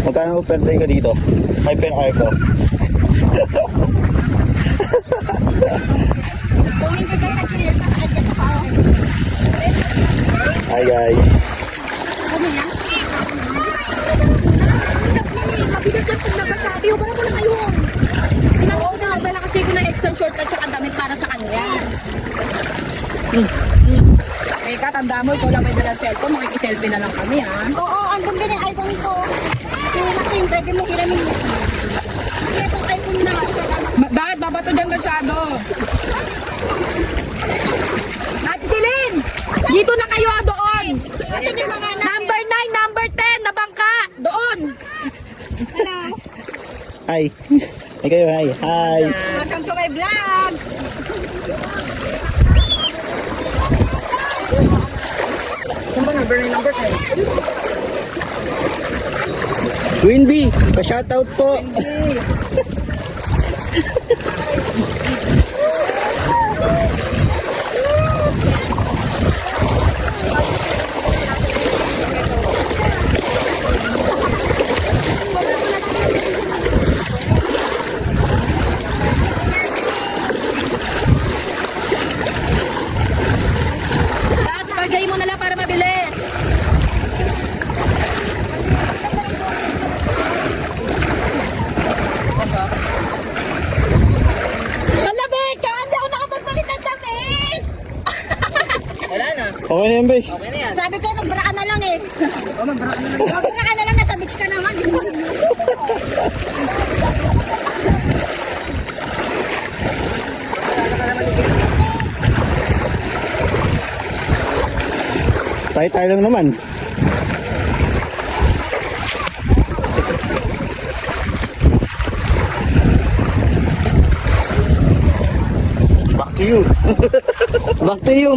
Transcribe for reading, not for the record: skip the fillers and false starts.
Magkano open-day ka dito? Ay, pen-R ko. Hi guys. Mabigat yan pag nabasado. Parang ko na kayo. Oo, nakabala kasi ko ng Excel short at saka damit para sa kanya. Eh, katanda mo, ikaw lang may dalang cellphone. Makikiselfie na lang kami, ha? Oo, andun din yung iPhone ko. Kaya natin, pwede mo hiramin. Kaya itong iPhone na, Bakit babato dyan masyado? Ate Celine! Dito na kayo, doon! Asan yung mga anak? Number 9, number 10, nabangka! Doon! Hello? Hi. Hi kayo, hi. Hi. Welcome to my vlog! Kung ba number 9, number 10? Queen Bee, pa-shoutout po. At pagay mo na lang para mabilis. Hala, Becca! Hindi ako nakapagpalit ng damit! Okay na yan, besh. Sabi ko, magbara ka na lang eh. Magbara ka na lang, nasa beach ka naman. Tayo-tayo lang naman. Back to you. Back to you.